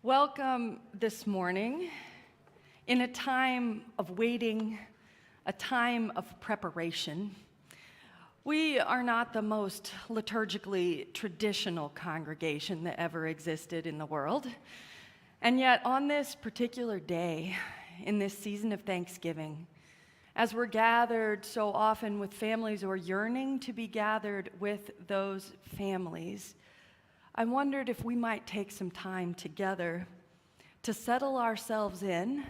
Welcome this morning in a time of waiting, a time of preparation. We are not the most liturgically traditional congregation that ever existed in the world. And yet on this particular day, in this season of Thanksgiving, as we're gathered so often with families or yearning to be gathered with those families, I wondered if we might take some time together to settle ourselves in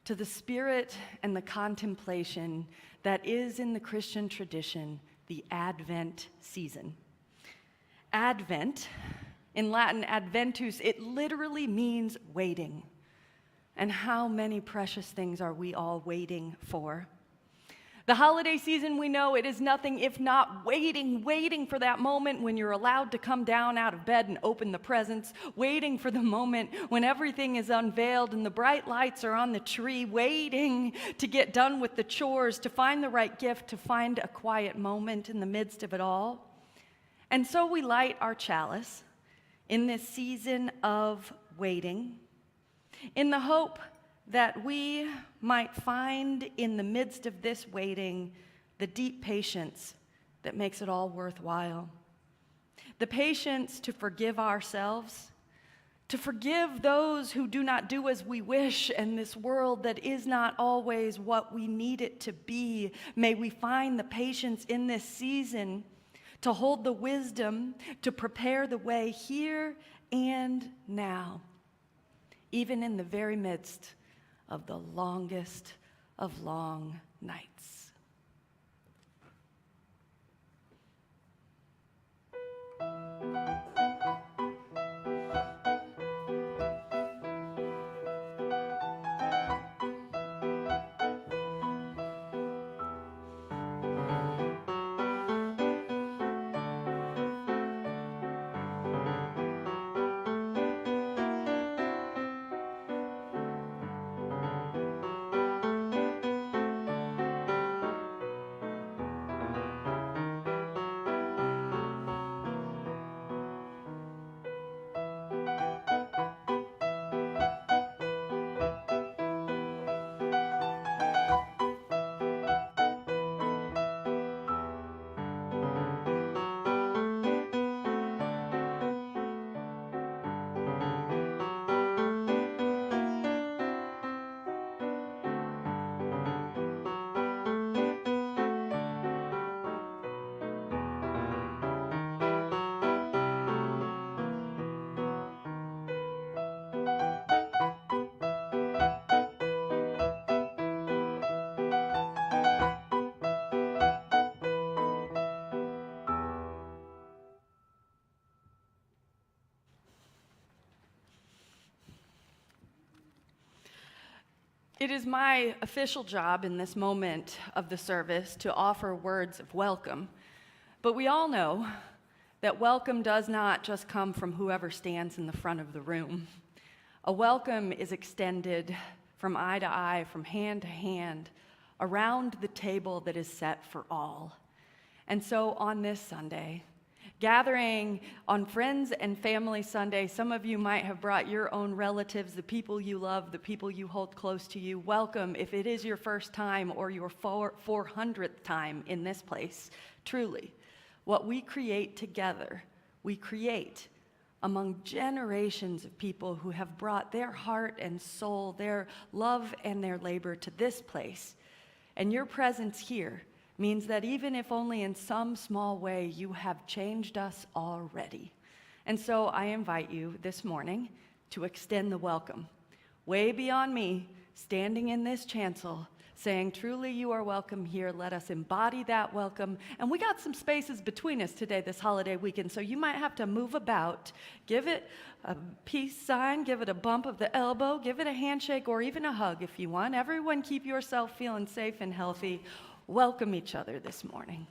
to the spirit and the contemplation that is in the Christian tradition, the Advent season. Advent, in Latin adventus, it literally means waiting. And how many precious things are we all waiting for? The holiday season, we know it is nothing if not waiting for that moment when you're allowed to come down out of bed and open the presents, waiting for the moment when everything is unveiled and the bright lights are on the tree, waiting to get done with the chores, to find the right gift, to find a quiet moment in the midst of it all. And so we light our chalice in this season of waiting, in the hope that we might find in the midst of this waiting the deep patience that makes it all worthwhile. The patience to forgive ourselves, to forgive those who do not do as we wish, and this world that is not always what we need it to be. May we find the patience in this season to hold the wisdom to prepare the way here and now, even in the very midst of the longest of long nights. It is my official job in this moment of the service to offer words of welcome, but we all know that welcome does not just come from whoever stands in the front of the room. A welcome is extended from eye to eye, from hand to hand, around the table that is set for all. And so on this Sunday, gathering on Friends and Family Sunday, some of you might have brought your own relatives, the people you love, the people you hold close to you. Welcome if it is your first time or your 400th time in this place. Truly, what we create together, we create among generations of people who have brought their heart and soul, their love and their labor to this place. And your presence here means that even if only in some small way, you have changed us already. And so I invite you this morning to extend the welcome, way beyond me, standing in this chancel, saying, truly you are welcome here. Let us embody that welcome. And we got some spaces between us today, this holiday weekend, so you might have to move about, give it a peace sign, give it a bump of the elbow, give it a handshake, or even a hug if you want. Everyone keep yourself feeling safe and healthy. Welcome each other this morning.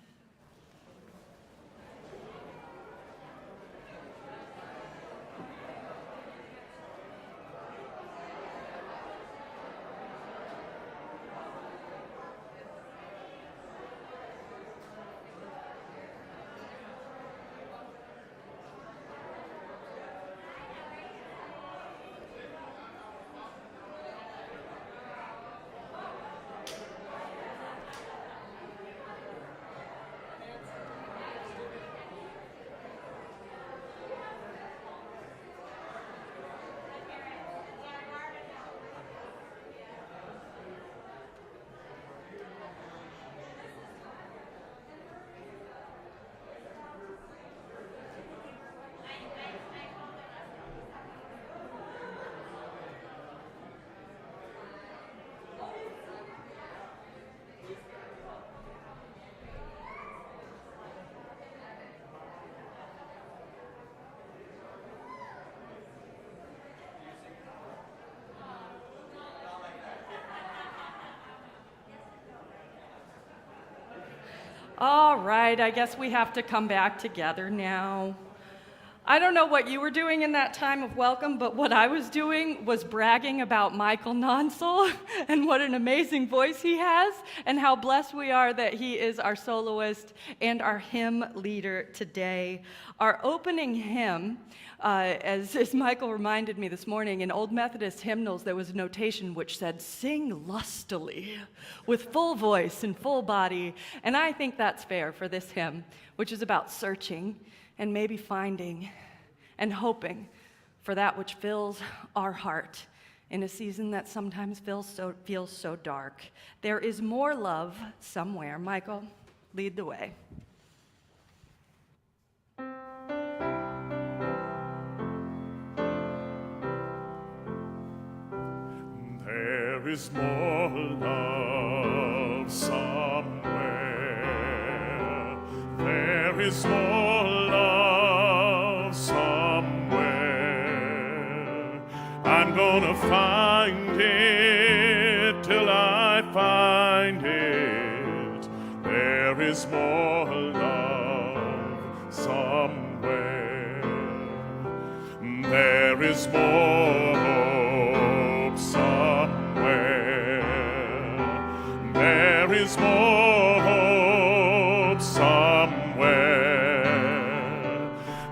All right, I guess we have to come back together now. I don't know what you were doing in that time of welcome, but what I was doing was bragging about Michael Nonsel and what an amazing voice he has, and how blessed we are that he is our soloist and our hymn leader today. Our opening hymn, as Michael reminded me this morning, in Old Methodist hymnals there was a notation which said, "Sing lustily," with full voice and full body, and I think that's fair for this hymn, which is about searching and maybe finding and hoping for that which fills our heart in a season that sometimes feels so dark. There is more love somewhere. Michael, lead the way. There is more love somewhere. There is more love somewhere. I'm gonna find it till I find it. There is more love somewhere. There is more hope somewhere. There is more hope somewhere.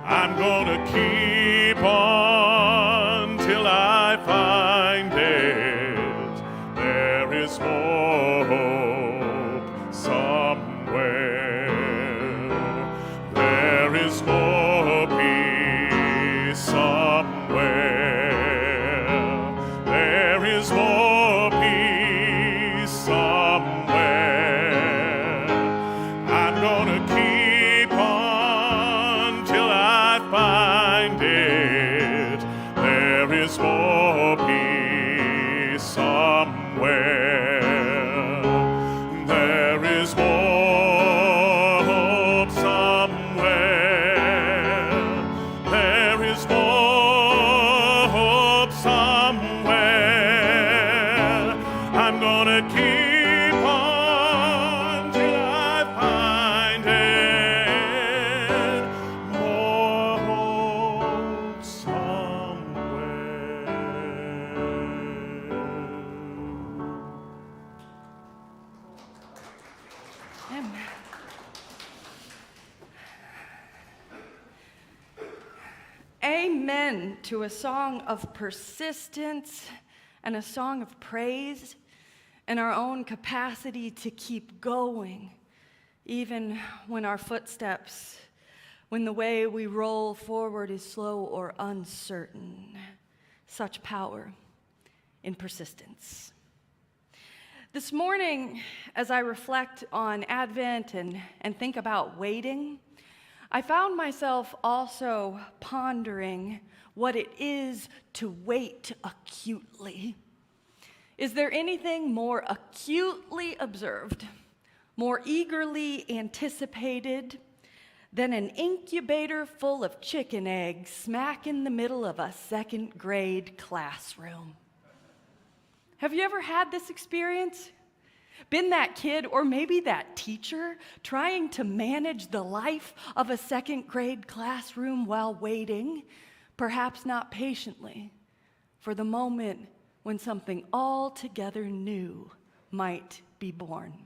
I'm gonna keep on till I find it. There is more hope somewhere. There is more peace somewhere. There is more peace somewhere. I'm gonna keep on till I find it. There is more peace somewhere. There is more hope somewhere. There is more hope somewhere. I'm gonna keep on till I find it. More hope somewhere. Amen. Amen to a song of persistence and a song of praise and our own capacity to keep going, even when our footsteps, when the way we roll forward is slow or uncertain. Such power in persistence. This morning, as I reflect on Advent and think about waiting, I found myself also pondering what it is to wait acutely. Is there anything more acutely observed, more eagerly anticipated than an incubator full of chicken eggs smack in the middle of a second grade classroom? Have you ever had this experience? Been that kid or maybe that teacher trying to manage the life of a second grade classroom while waiting, perhaps not patiently, for the moment when something altogether new might be born.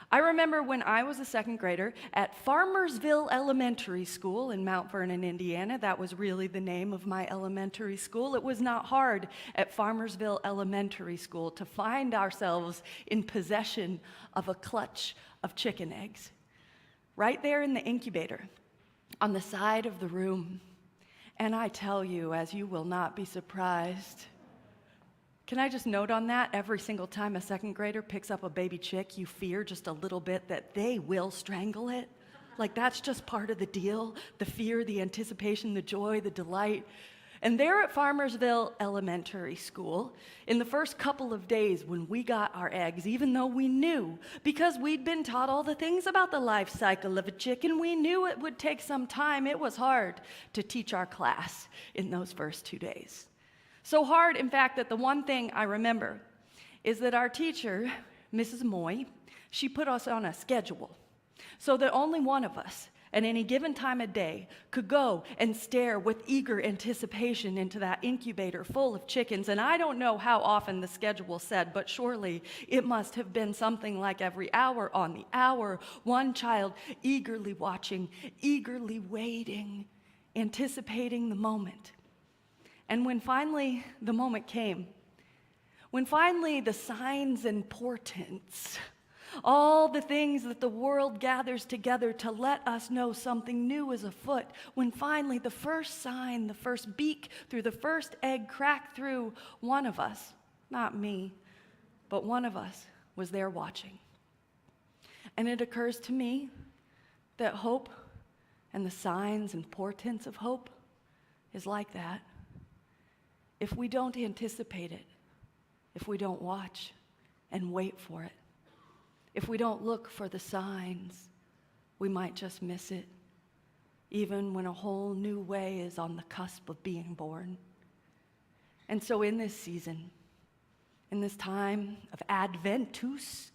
I remember when I was a second grader at Farmersville Elementary School in Mount Vernon, Indiana. That was really the name of my elementary school. It was not hard at Farmersville Elementary School to find ourselves in possession of a clutch of chicken eggs, right there in the incubator on the side of the room. And I tell you, as you will not be surprised, can I just note on that, every single time a second grader picks up a baby chick, you fear just a little bit that they will strangle it? Like, that's just part of the deal, the fear, the anticipation, the joy, the delight. And there at Farmersville Elementary School, in the first couple of days when we got our eggs, even though we knew, because we'd been taught all the things about the life cycle of a chicken, we knew it would take some time. It was hard to teach our class in those first 2 days. So hard, in fact, that the one thing I remember is that our teacher, Mrs. Moy, she put us on a schedule. so that only one of us at any given time of day could go and stare with eager anticipation into that incubator full of chickens. And I don't know how often the schedule said, but surely it must have been something like every hour on the hour, one child eagerly watching, eagerly waiting, anticipating the moment. And when finally the moment came, when finally the signs and portents, all the things that the world gathers together to let us know something new is afoot, when finally the first sign, the first beak through the first egg cracked through, one of us, not me, but one of us was there watching. And it occurs to me that hope and the signs and portents of hope is like that. If we don't anticipate it, if we don't watch and wait for it, if we don't look for the signs, we might just miss it, even when a whole new way is on the cusp of being born. And so in this season, in this time of Adventus,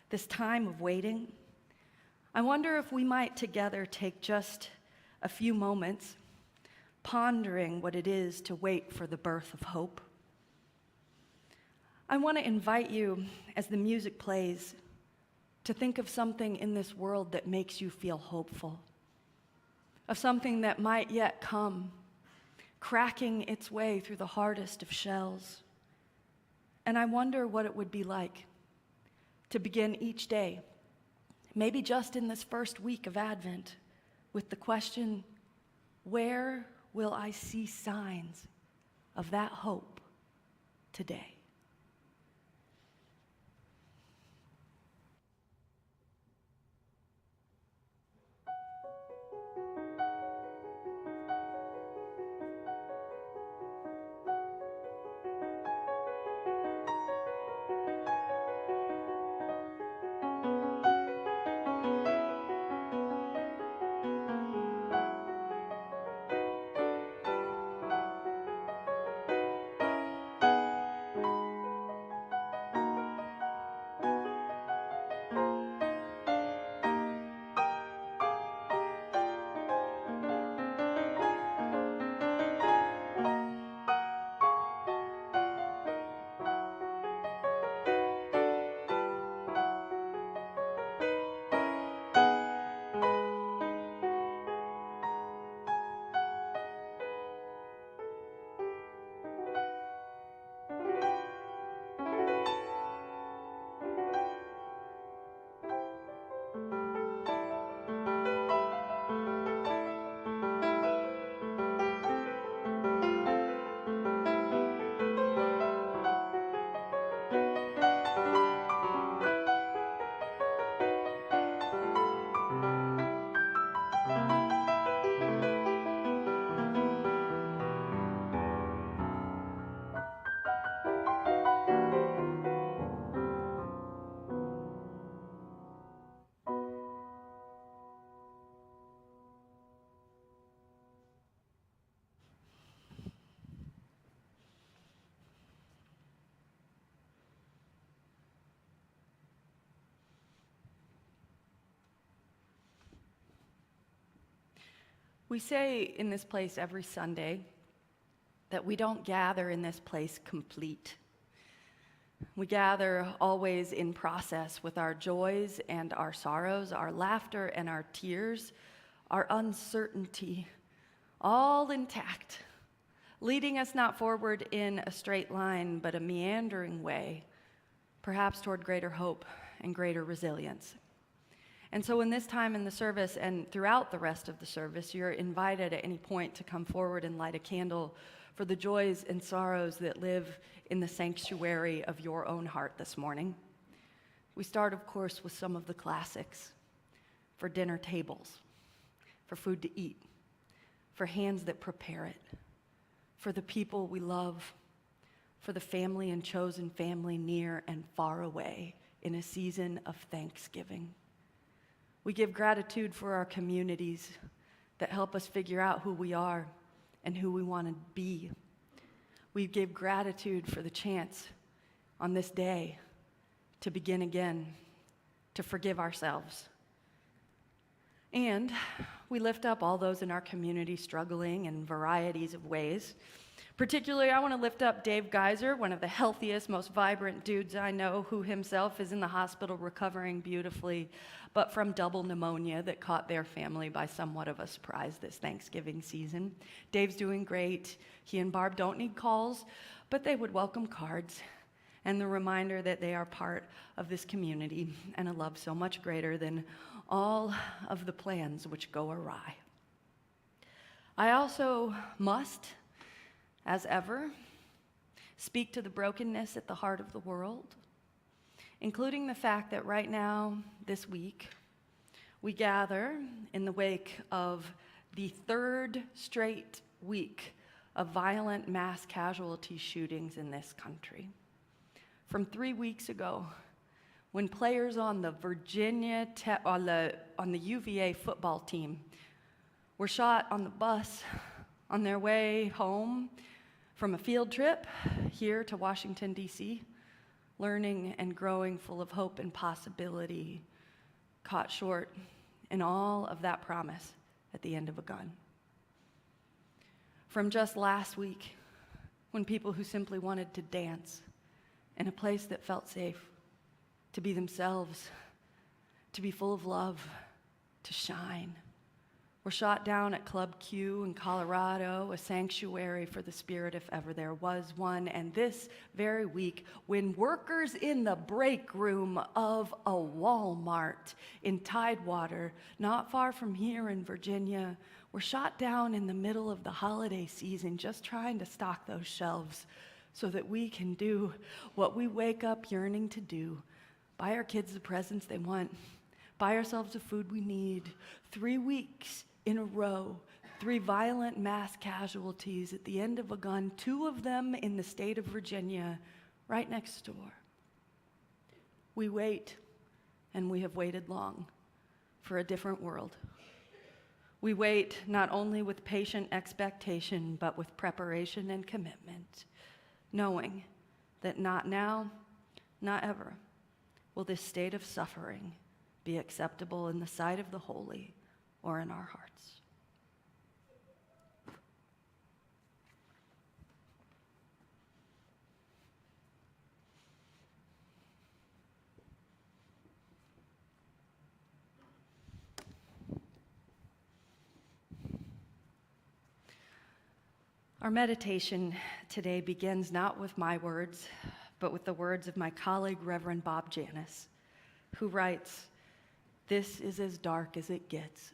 this time of waiting, I wonder if we might together take just a few moments pondering what it is to wait for the birth of hope. I want to invite you, as the music plays, to think of something in this world that makes you feel hopeful, of something that might yet come, cracking its way through the hardest of shells. And I wonder what it would be like to begin each day, maybe just in this first week of Advent, with the question, where will I see signs of that hope today? We say in this place every Sunday that we don't gather in this place complete. We gather always in process with our joys and our sorrows, our laughter and our tears, our uncertainty, all intact, leading us not forward in a straight line, but a meandering way, perhaps toward greater hope and greater resilience. And so in this time in the service and throughout the rest of the service, you're invited at any point to come forward and light a candle for the joys and sorrows that live in the sanctuary of your own heart this morning. We start, of course, with some of the classics: for dinner tables, for food to eat, for hands that prepare it, for the people we love, for the family and chosen family near and far away in a season of thanksgiving. We give gratitude for our communities that help us figure out who we are and who we want to be. We give gratitude for the chance on this day to begin again, to forgive ourselves, And we lift up all those in our community struggling in varieties of ways. Particularly, I want to lift up Dave Geiser, one of the healthiest, most vibrant dudes I know, who himself is in the hospital recovering beautifully, but from double pneumonia that caught their family by somewhat of a surprise this Thanksgiving season. Dave's doing great. He and Barb don't need calls, but they would welcome cards and the reminder that they are part of this community and a love so much greater than all of the plans which go awry. I also must, as ever, speak to the brokenness at the heart of the world, including the fact that right now, this week, we gather in the wake of the third straight week of violent mass casualty shootings in this country. From 3 weeks ago, when players on the on the UVA football team were shot on the bus on their way home from a field trip here to Washington, D.C., learning and growing full of hope and possibility, caught short in all of that promise at the end of a gun. From just last week, when people who simply wanted to dance in a place that felt safe, to be themselves, to be full of love, to shine, were shot down at Club Q in Colorado, a sanctuary for the spirit if ever there was one. And this very week, when workers in the break room of a Walmart in Tidewater, not far from here in Virginia, were shot down in the middle of the holiday season, just trying to stock those shelves so that we can do what we wake up yearning to do: buy our kids the presents they want, buy ourselves the food we need. 3 weeks in a row, 3 violent mass casualties at the end of a gun, 2 of them in the state of Virginia, right next door. We wait, and we have waited long, for a different world. We wait not only with patient expectation, but with preparation and commitment, knowing that not now, not ever, will this state of suffering be acceptable in the sight of the holy or in our hearts. Our meditation today begins not with my words, but with the words of my colleague, Reverend Bob Janis, who writes, "This is as dark as it gets.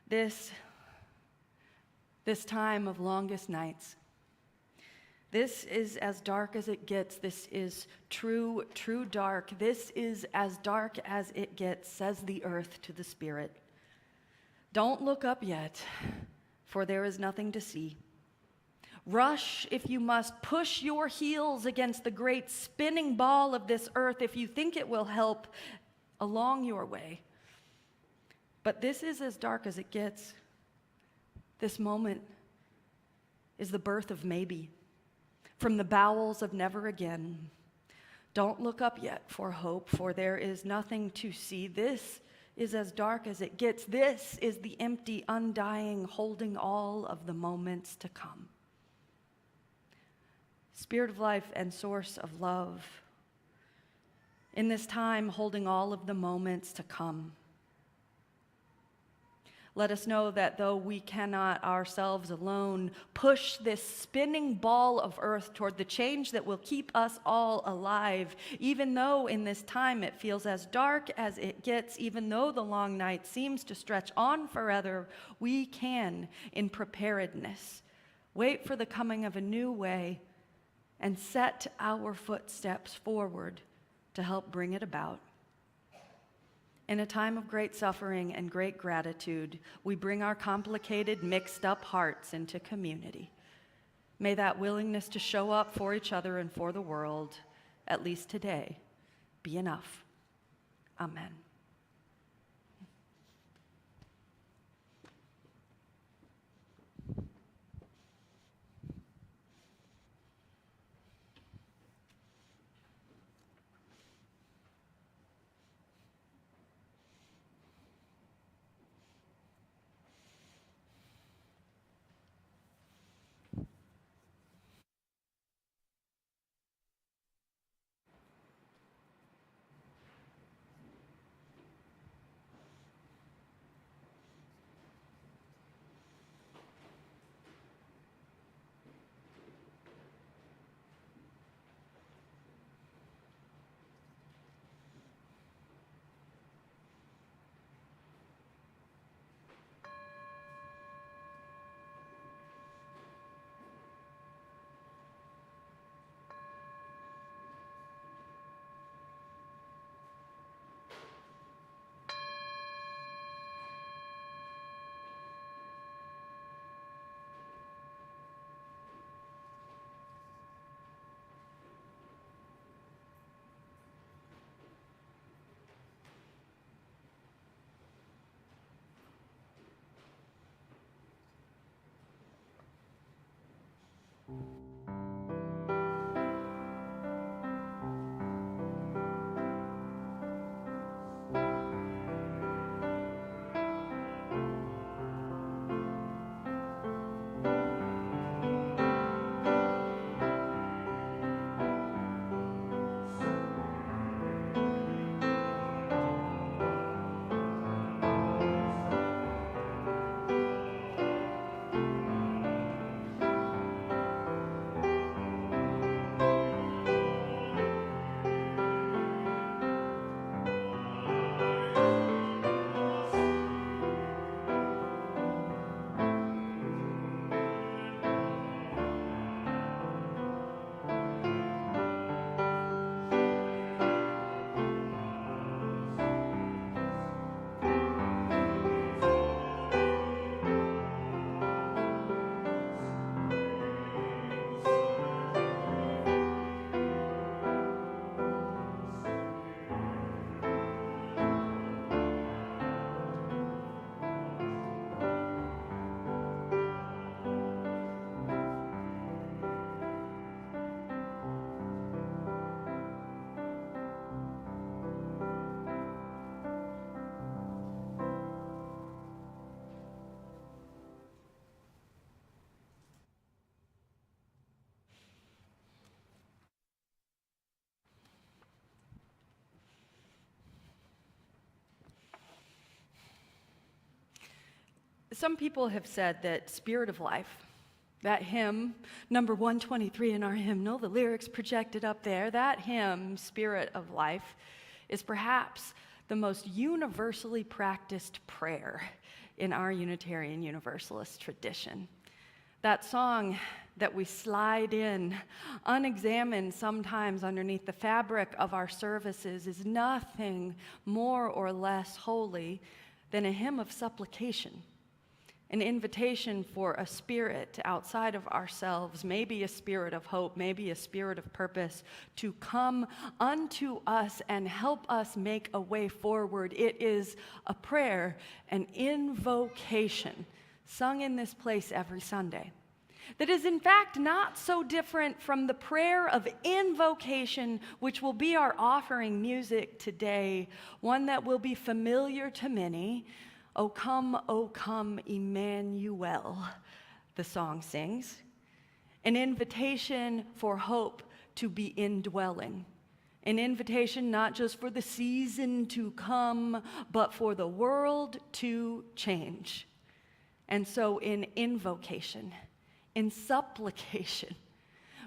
This time of longest nights. This is as dark as it gets. This is true dark. This is as dark as it gets, says the earth to the spirit. Don't look up yet, for there is nothing to see. Rush if you must, push your heels against the great spinning ball of this earth if you think it will help along your way. But this is as dark as it gets. This moment is the birth of maybe, from the bowels of never again. Don't look up yet for hope, for there is nothing to see. This is as dark as it gets. This is the empty, undying, holding all of the moments to come. Spirit of life and source of love, in this time holding all of the moments to come, let us know that though we cannot ourselves alone push this spinning ball of earth toward the change that will keep us all alive, even though in this time it feels as dark as it gets, even though the long night seems to stretch on forever, we can, in preparedness, wait for the coming of a new way and set our footsteps forward to help bring it about. In a time of great suffering and great gratitude, we bring our complicated, mixed-up hearts into community. May that willingness to show up for each other and for the world, at least today, be enough. Amen. Some people have said that Spirit of Life, that hymn, number 123 in our hymnal, the lyrics projected up there, that hymn, Spirit of Life, is perhaps the most universally practiced prayer in our Unitarian Universalist tradition. That song that we slide in unexamined sometimes underneath the fabric of our services is nothing more or less holy than a hymn of supplication. An invitation for a spirit outside of ourselves, maybe a spirit of hope, maybe a spirit of purpose, to come unto us and help us make a way forward. It is a prayer, an invocation, sung in this place every Sunday, that is in fact not so different from the prayer of invocation, which will be our offering music today, one that will be familiar to many. O come, Emmanuel, the song sings. An invitation for hope to be indwelling. An invitation not just for the season to come, but for the world to change. And so in invocation, in supplication,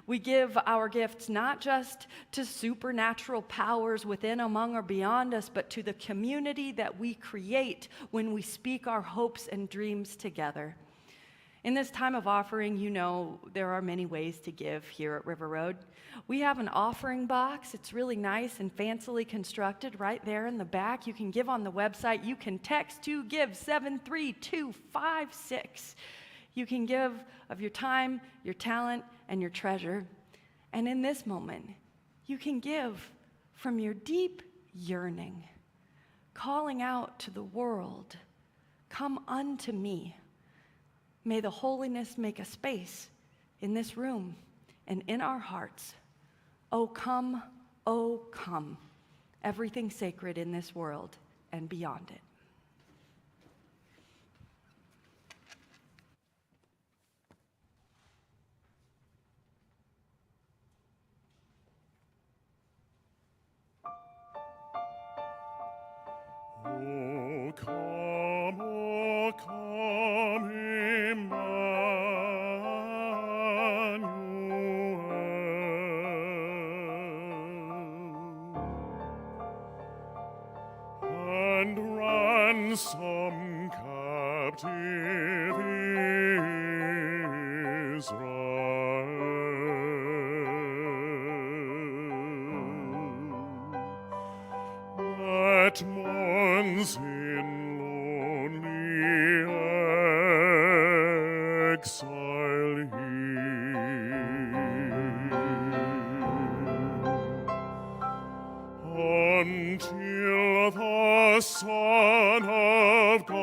we give our gifts not just to supernatural powers within, among, or beyond us, but to the community that we create when we speak our hopes and dreams together. In this time of offering, you know there are many ways to give here at River Road. We have an offering box. It's really nice and fancily constructed right there in the back. You can give on the website. You can text to give 73256. You can give of your time, your talent, and your treasure. And in this moment, you can give from your deep yearning, calling out to the world, "Come unto me." May the holiness make a space in this room and in our hearts. Oh, come, everything sacred in this world and beyond it. O come, Emmanuel, and ransom captive Israel, that mourns in lonely exile here, until the Son of God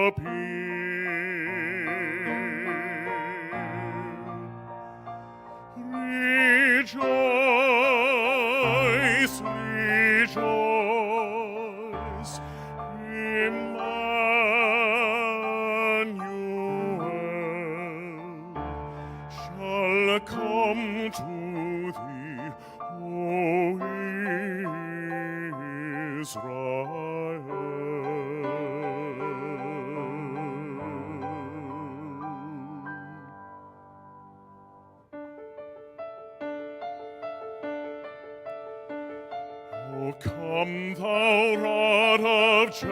appear. Rejoice, Emmanuel shall come to thee, O Israel. O come, thou rod of Jesse,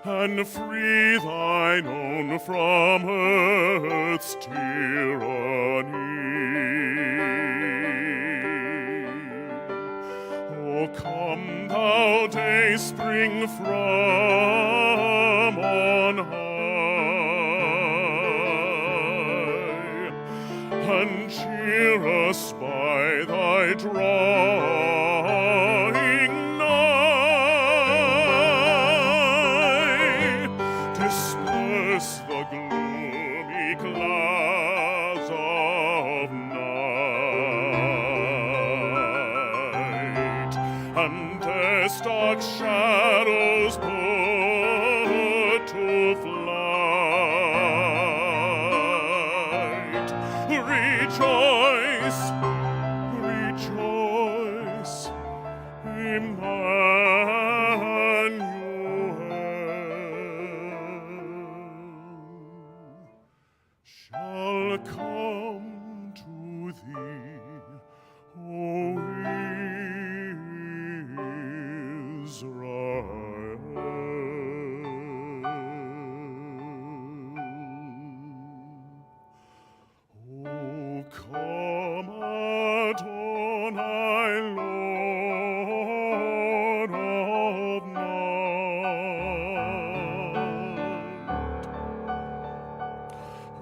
and free thine own from earth's tyranny. O come, thou day spring from on high, and cheer us by thy drawing nigh. Disperse the gloomy clouds of night, and as dark shadows put to flight. Rejoice, shall come to thee, O Israel. O come, Adonai, Lord of night,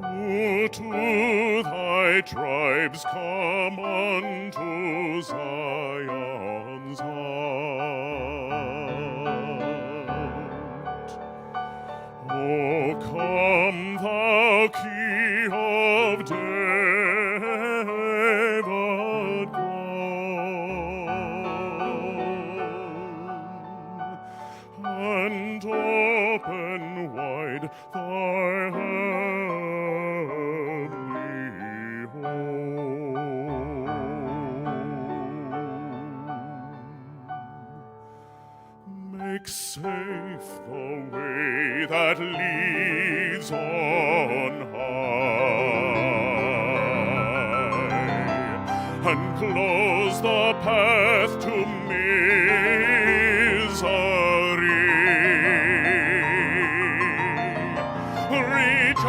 who to thy tribes come unto Zion's height. O come, thou Key of David, come, and open wide thy heavenly home. Make safe the way that leads on high, and close the path to misery.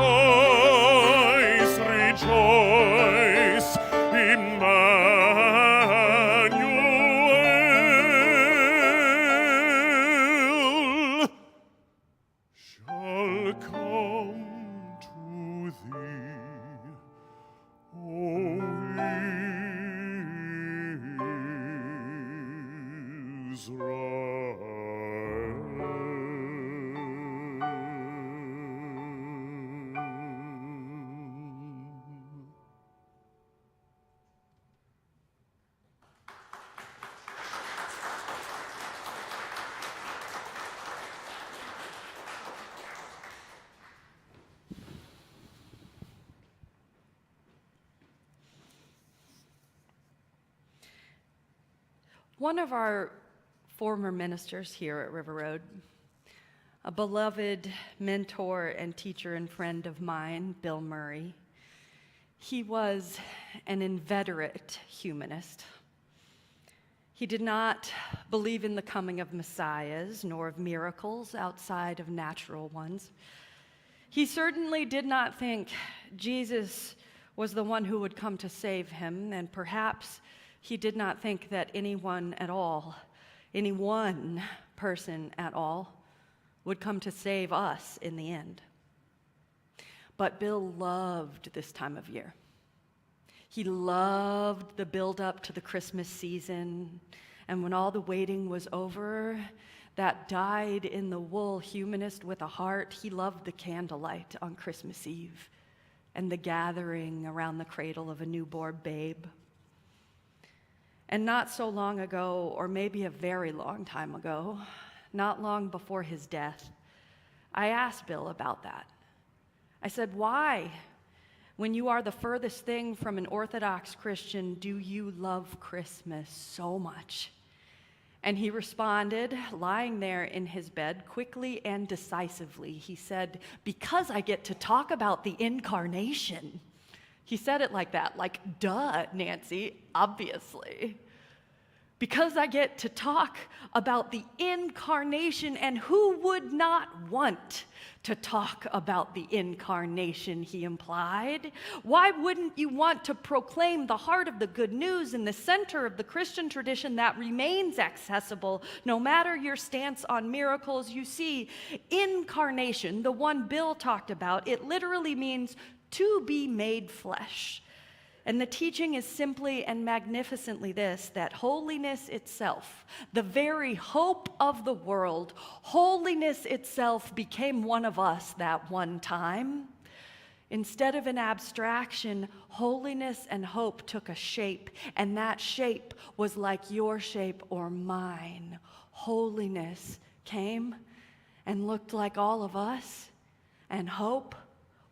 Rejoice, rejoice, Emmanuel shall come to thee, O One of our former ministers here at River Road, a beloved mentor and teacher and friend of mine, Bill Murray, he was an inveterate humanist. He did not believe in the coming of messiahs nor of miracles outside of natural ones. He certainly did not think Jesus was the one who would come to save him, and perhaps he did not think that anyone at all, any one person at all, would come to save us in the end. But Bill loved this time of year. He loved the build-up to the Christmas season, and when all the waiting was over, that dyed-in-the-wool humanist with a heart, he loved the candlelight on Christmas Eve and the gathering around the cradle of a newborn babe. And not so long ago, or maybe a very long time ago, not long before his death, I asked Bill about that. I said, why, when you are the furthest thing from an Orthodox Christian, do you love Christmas so much? And he responded, lying there in his bed, quickly and decisively. He said, because I get to talk about the incarnation. He said it like that, like, duh, Nancy, obviously. Because I get to talk about the incarnation, and who would not want to talk about the incarnation, he implied. Why wouldn't you want to proclaim the heart of the good news in the center of the Christian tradition that remains accessible no matter your stance on miracles? You see, incarnation, the one Bill talked about, it literally means to be made flesh. And the teaching is simply and magnificently this, that holiness itself, the very hope of the world, holiness itself became one of us that one time. Instead of an abstraction, holiness and hope took a shape, and that shape was like your shape or mine. Holiness came and looked like all of us, and hope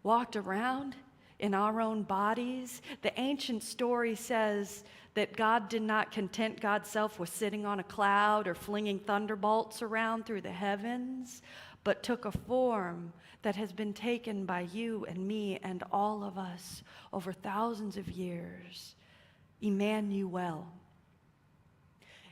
walked around in our own bodies. The ancient story says that God did not content God's self with sitting on a cloud or flinging thunderbolts around through the heavens, but took a form that has been taken by you and me and all of us over thousands of years. Emmanuel.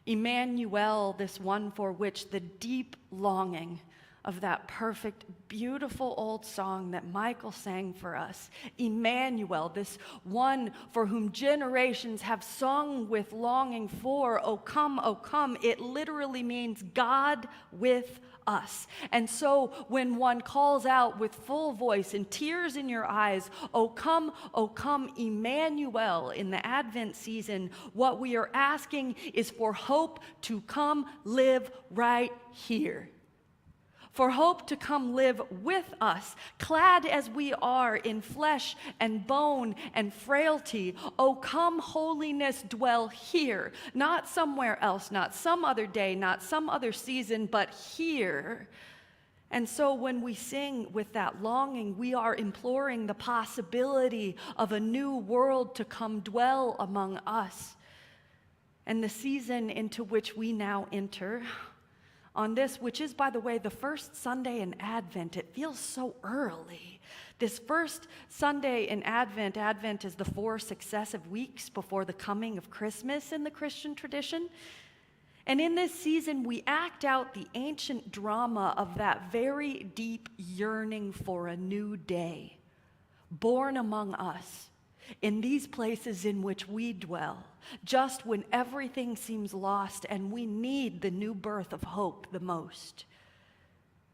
Emmanuel, this one for which the deep longing of that perfect, beautiful old song that Michael sang for us. Emmanuel, this one for whom generations have sung with longing for, O come, O come. It literally means God with us. And so when one calls out with full voice and tears in your eyes, O come, Emmanuel, in the Advent season, what we are asking is for hope to come live right here. For hope to come live with us, clad as we are in flesh and bone and frailty. Oh, come, holiness, dwell here, not somewhere else, not some other day, not some other season, but here. And so when we sing with that longing, we are imploring the possibility of a new world to come dwell among us. And the season into which we now enter, on this, which is, by the way, the first Sunday in Advent. It feels so early. This first Sunday in Advent, Advent is the 4 successive weeks before the coming of Christmas in the Christian tradition. And in this season, we act out the ancient drama of that very deep yearning for a new day, born among us, in these places in which we dwell, just when everything seems lost and we need the new birth of hope the most.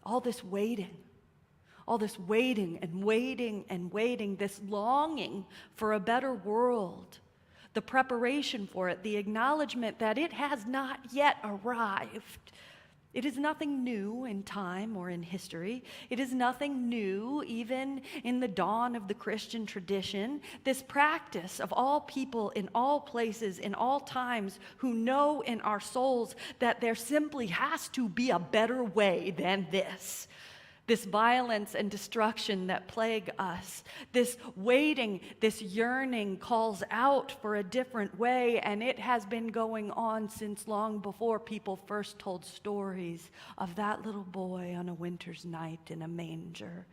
All this waiting and waiting and waiting, this longing for a better world, the preparation for it, the acknowledgement that it has not yet arrived. It is nothing new in time or in history. It is nothing new even in the dawn of the Christian tradition. This practice of all people in all places, in all times, who know in our souls that there simply has to be a better way than this. This violence and destruction that plague us, this waiting, this yearning calls out for a different way, and it has been going on since long before people first told stories of that little boy on a winter's night in a manger.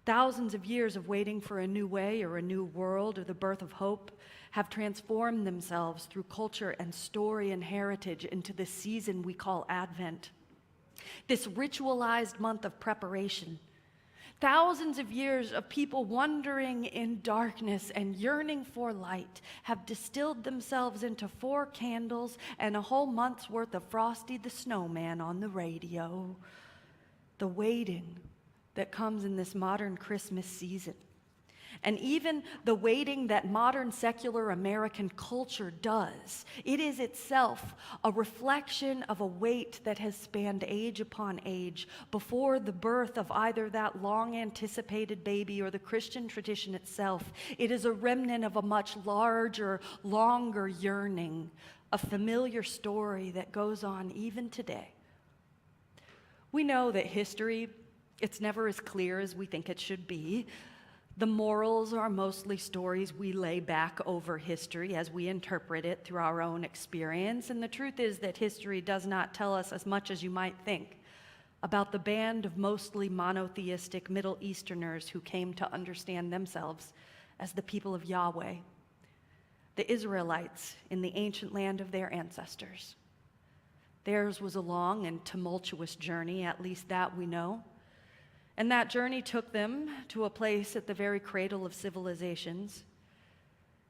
Thousands of years of waiting for a new way or a new world or the birth of hope have transformed themselves through culture and story and heritage into the season we call Advent. This ritualized month of preparation. Thousands of years of people wandering in darkness and yearning for light have distilled themselves into 4 candles and a whole month's worth of Frosty the Snowman on the radio. The waiting that comes in this modern Christmas season. And even the waiting that modern secular American culture does, it is itself a reflection of a wait that has spanned age upon age before the birth of either that long-anticipated baby or the Christian tradition itself. It is a remnant of a much larger, longer yearning, a familiar story that goes on even today. We know that history, it's never as clear as we think it should be. The morals are mostly stories we lay back over history as we interpret it through our own experience. And the truth is that history does not tell us as much as you might think about the band of mostly monotheistic Middle Easterners who came to understand themselves as the people of Yahweh, the Israelites in the ancient land of their ancestors. Theirs was a long and tumultuous journey, at least that we know. And that journey took them to a place at the very cradle of civilizations.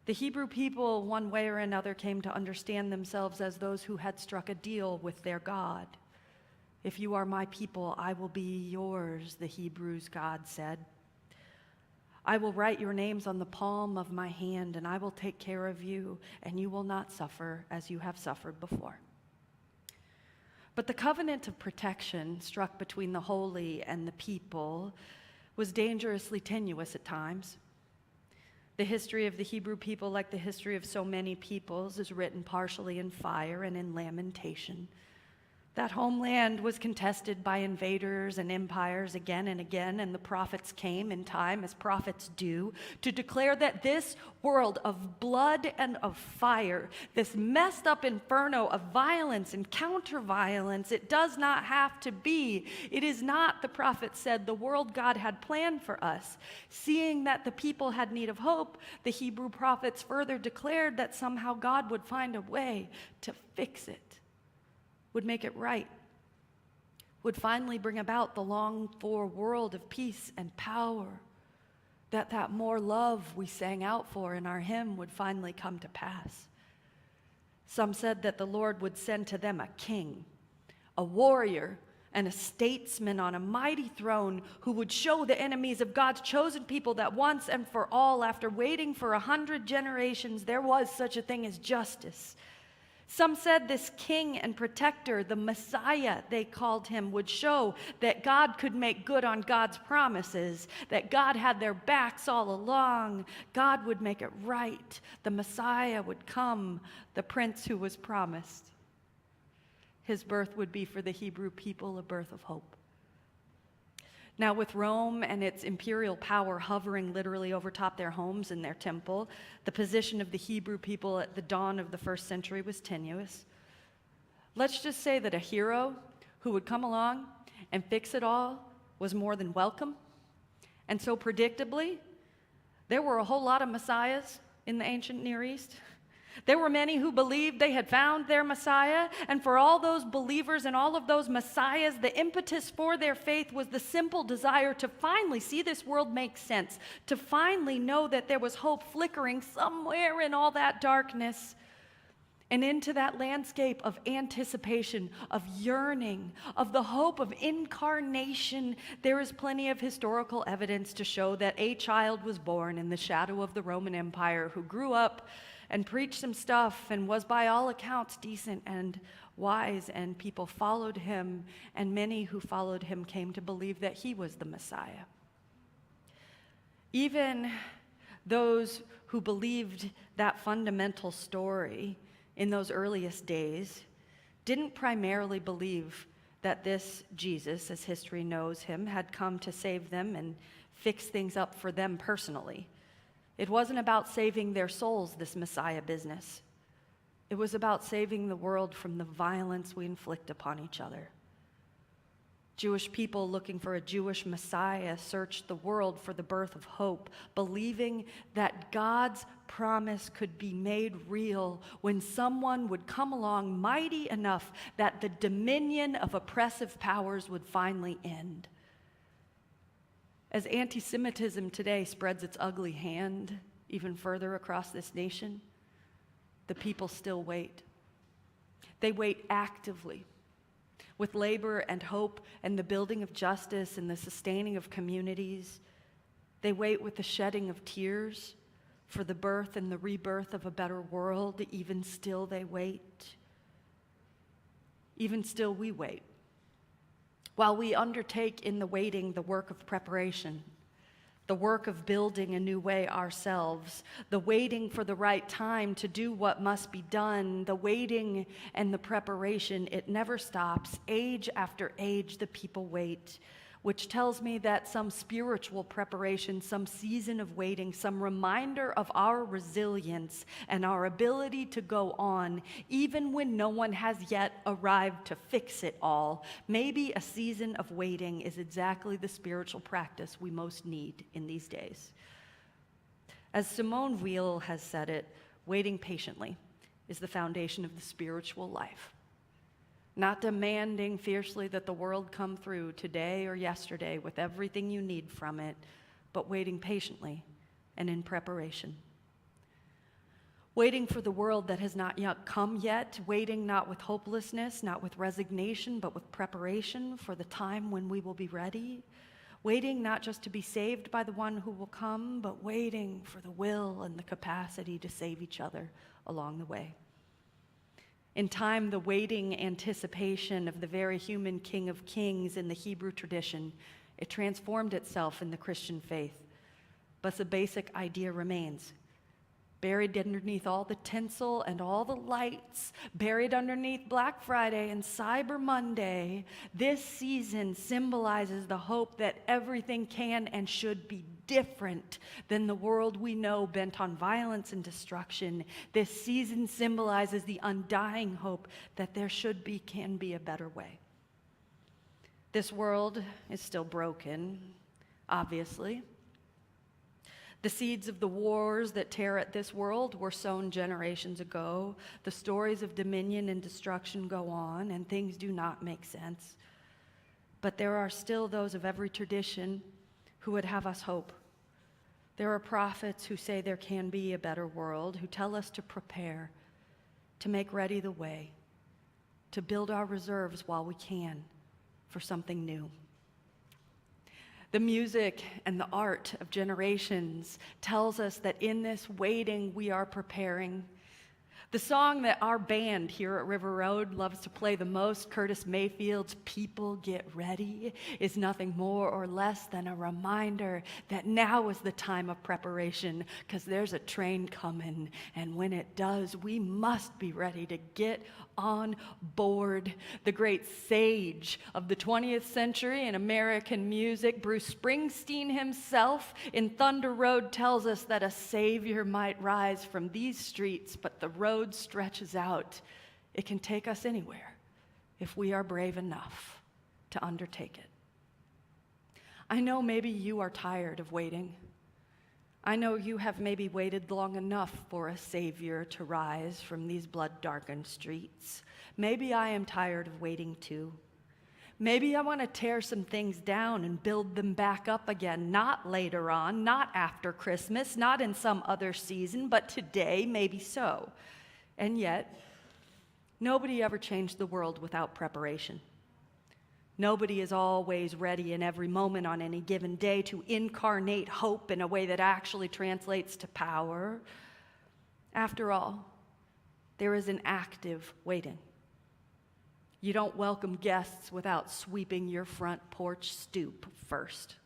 The Hebrew people, one way or another, came to understand themselves as those who had struck a deal with their God. If you are my people, I will be yours, the Hebrews' God said. I will write your names on the palm of my hand, and I will take care of you, and you will not suffer as you have suffered before. But the covenant of protection struck between the holy and the people was dangerously tenuous at times. The history of the Hebrew people, like the history of so many peoples, is written partially in fire and in lamentation. That homeland was contested by invaders and empires again and again, and the prophets came in time, as prophets do, to declare that this world of blood and of fire, this messed up inferno of violence and counter-violence, it does not have to be. It is not, the prophet said, the world God had planned for us. Seeing that the people had need of hope, the Hebrew prophets further declared that somehow God would find a way to fix it, would make it right, would finally bring about the longed-for world of peace and power, that more love we sang out for in our hymn would finally come to pass. Some said that the Lord would send to them a king, a warrior, and a statesman on a mighty throne who would show the enemies of God's chosen people that once and for all, after waiting for 100 generations, there was such a thing as justice. Some said this king and protector, the Messiah, they called him, would show that God could make good on God's promises, that God had their backs all along. God would make it right. The Messiah would come, the prince who was promised. His birth would be for the Hebrew people a birth of hope. Now, with Rome and its imperial power hovering literally over top their homes and their temple, the position of the Hebrew people at the dawn of the first century was tenuous. Let's just say that a hero who would come along and fix it all was more than welcome. And so predictably, there were a whole lot of messiahs in the ancient Near East. There were many who believed they had found their Messiah, and for all those believers and all of those messiahs, the impetus for their faith was the simple desire to finally see this world make sense, to finally know that there was hope flickering somewhere in all that darkness. And into that landscape of anticipation, of yearning, of the hope of incarnation, there is plenty of historical evidence to show that a child was born in the shadow of the Roman Empire who grew up and preached some stuff and was by all accounts decent and wise, and people followed him, and many who followed him came to believe that he was the Messiah. Even those who believed that fundamental story in those earliest days didn't primarily believe that this Jesus, as history knows him, had come to save them and fix things up for them personally. It wasn't about saving their souls, this Messiah business. It was about saving the world from the violence we inflict upon each other. Jewish people looking for a Jewish Messiah searched the world for the birth of hope, believing that God's promise could be made real when someone would come along mighty enough that the dominion of oppressive powers would finally end. As anti-Semitism today spreads its ugly hand even further across this nation, the people still wait. They wait actively, with labor and hope and the building of justice and the sustaining of communities. They wait with the shedding of tears for the birth and the rebirth of a better world. Even still they wait. Even still we wait. While we undertake in the waiting the work of preparation, the work of building a new way ourselves, the waiting for the right time to do what must be done, the waiting and the preparation, it never stops. Age after age, the people wait, which tells me that some spiritual preparation, some season of waiting, some reminder of our resilience and our ability to go on, even when no one has yet arrived to fix it all. Maybe a season of waiting is exactly the spiritual practice we most need in these days. As Simone Weil has said it, waiting patiently is the foundation of the spiritual life. Not demanding fiercely that the world come through today or yesterday with everything you need from it, but waiting patiently and in preparation. Waiting for the world that has not yet come yet, waiting not with hopelessness, not with resignation, but with preparation for the time when we will be ready. Waiting not just to be saved by the one who will come, but waiting for the will and the capacity to save each other along the way. In time, the waiting anticipation of the very human King of Kings in the Hebrew tradition, it transformed itself in the Christian faith. But the basic idea remains. buried underneath all the tinsel and all the lights, buried underneath Black Friday and Cyber Monday, this season symbolizes the hope that everything can and should be different than the world we know, bent on violence and destruction. This season symbolizes the undying hope that there can be a better way. This world is still broken, obviously. The seeds of the wars that tear at this world were sown generations ago. The stories of dominion and destruction go on, and things do not make sense. But there are still those of every tradition who would have us hope. There are prophets who say there can be a better world, who tell us to prepare, to make ready the way, to build our reserves while we can for something new. The music and the art of generations tells us that in this waiting, we are preparing. The song that our band here at River Road loves to play the most, Curtis Mayfield's People Get Ready, is nothing more or less than a reminder that now is the time of preparation, because there's a train coming, and when it does, we must be ready to get on board. The great sage of the 20th century in American music, Bruce Springsteen himself in Thunder Road, tells us that a savior might rise from these streets, but the road stretches out. It can take us anywhere if we are brave enough to undertake it. I know maybe you are tired of waiting. I know you have maybe waited long enough for a savior to rise from these blood-darkened streets. Maybe I am tired of waiting too. Maybe I want to tear some things down and build them back up again, not later on, not after Christmas, not in some other season, but today, maybe so. And yet, nobody ever changed the world without preparation. Nobody is always ready in every moment on any given day to incarnate hope in a way that actually translates to power. After all, there is an active waiting. You don't welcome guests without sweeping your front porch stoop first.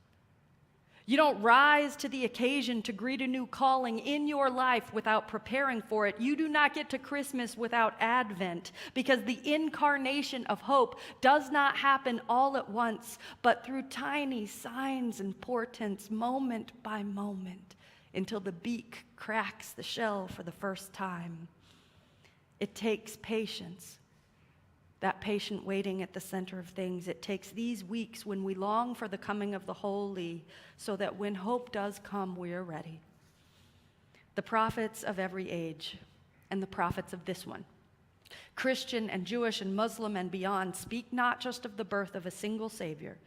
You don't rise to the occasion to greet a new calling in your life without preparing for it. You do not get to Christmas without Advent, because the incarnation of hope does not happen all at once, but through tiny signs and portents, moment by moment, until the beak cracks the shell for the first time. It takes patience. That patient waiting at the center of things. It takes these weeks when we long for the coming of the Holy, so that when hope does come, we are ready. The prophets of every age, and the prophets of this one, Christian and Jewish and Muslim and beyond, speak not just of the birth of a single Savior,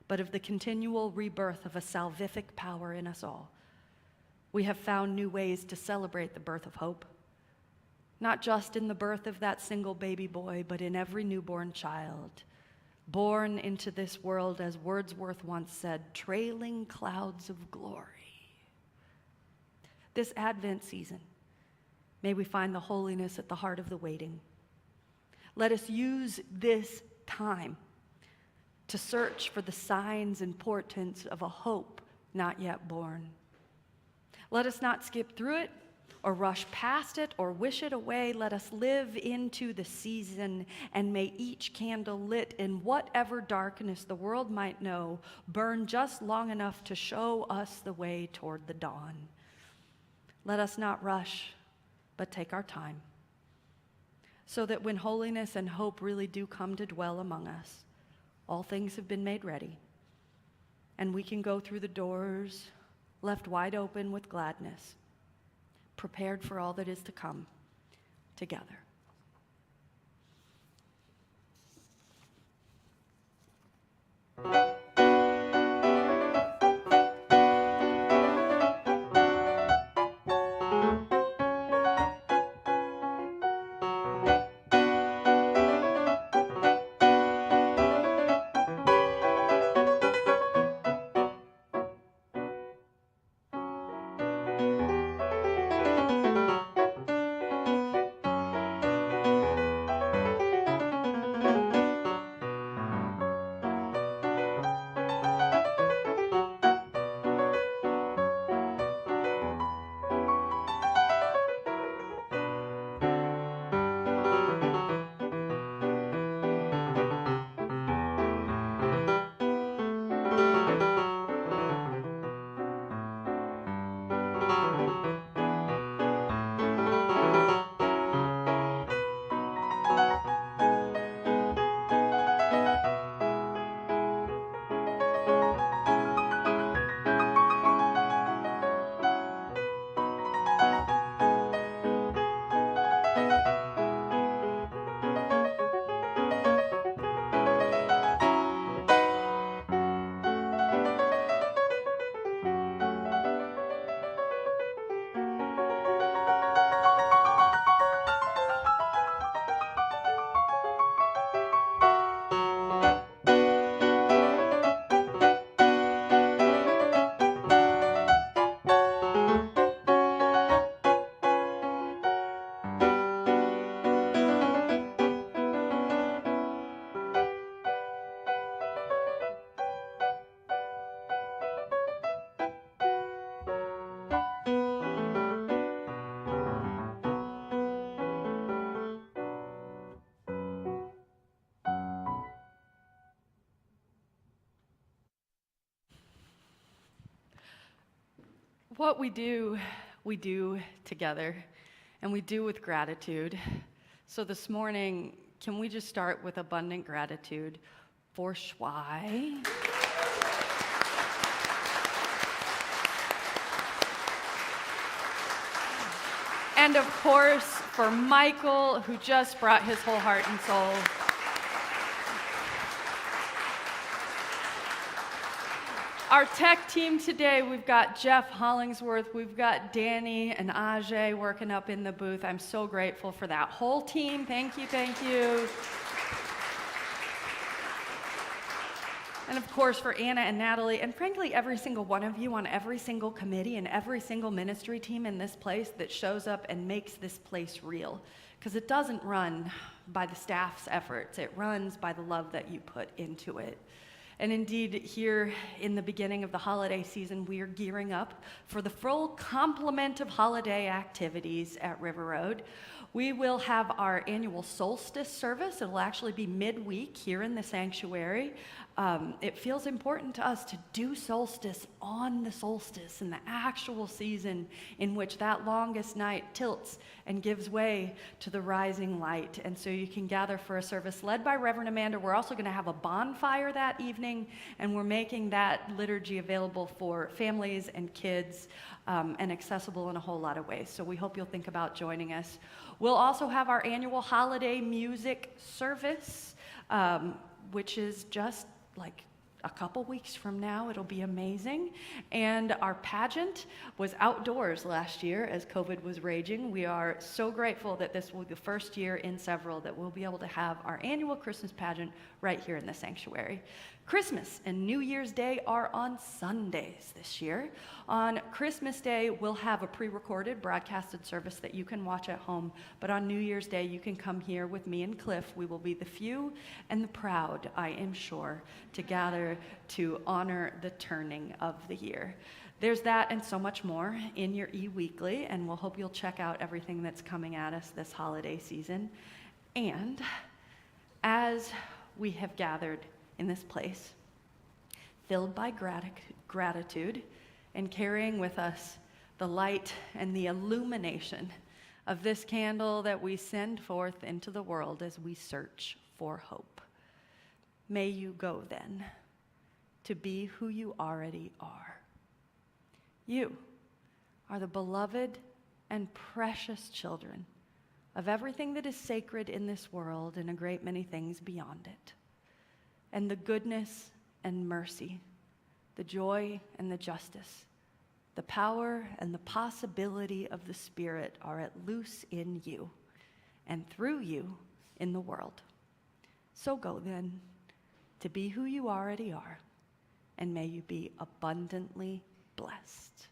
but of the continual rebirth of a salvific power in us all. We have found new ways to celebrate the birth of hope. Not just in the birth of that single baby boy, but in every newborn child, born into this world, as Wordsworth once said, trailing clouds of glory. This Advent season, may we find the holiness at the heart of the waiting. Let us use this time to search for the signs and portents of a hope not yet born. Let us not skip through it, or rush past it, or wish it away. Let us live into the season, and may each candle lit in whatever darkness the world might know burn just long enough to show us the way toward the dawn. Let us not rush, but take our time, so that when holiness and hope really do come to dwell among us, all things have been made ready, and we can go through the doors left wide open with gladness, prepared for all that is to come together. What we do together, and we do with gratitude. So this morning, can we just start with abundant gratitude for Shuai? And of course, for Michael, who just brought his whole heart and soul. Our tech team today, we've got Jeff Hollingsworth, we've got Danny and Ajay working up in the booth. I'm so grateful for that whole team. Thank you, thank you. And of course, for Anna and Natalie, and frankly, every single one of you on every single committee and every single ministry team in this place that shows up and makes this place real. Because it doesn't run by the staff's efforts, it runs by the love that you put into it. And indeed, here in the beginning of the holiday season, we are gearing up for the full complement of holiday activities at River Road. We will have our annual solstice service. It'll actually be midweek here in the sanctuary. It feels important to us to do solstice on the solstice in the actual season in which that longest night tilts and gives way to the rising light. And so you can gather for a service led by Reverend Amanda. We're also going to have a bonfire that evening, and we're making that liturgy available for families and kids and accessible in a whole lot of ways. So we hope you'll think about joining us. We'll also have our annual holiday music service, which is just like a couple weeks from now. It'll be amazing. And our pageant was outdoors last year as COVID was raging. We are so grateful that this will be the first year in several that we'll be able to have our annual Christmas pageant right here in the sanctuary. Christmas and New Year's Day are on Sundays this year. On Christmas Day, we'll have a pre-recorded broadcasted service that you can watch at home, but on New Year's Day, you can come here with me and Cliff. We will be the few and the proud, I am sure, to gather to honor the turning of the year. There's that and so much more in your e-weekly, and we'll hope you'll check out everything that's coming at us this holiday season. And as we have gathered in this place, filled by gratitude and carrying with us the light and the illumination of this candle that we send forth into the world as we search for hope. May you go then to be who you already are. You are the beloved and precious children of everything that is sacred in this world and a great many things beyond it. And the goodness and mercy, the joy and the justice, the power and the possibility of the Spirit are at loose in you and through you in the world. So go then to be who you already are, and may you be abundantly blessed.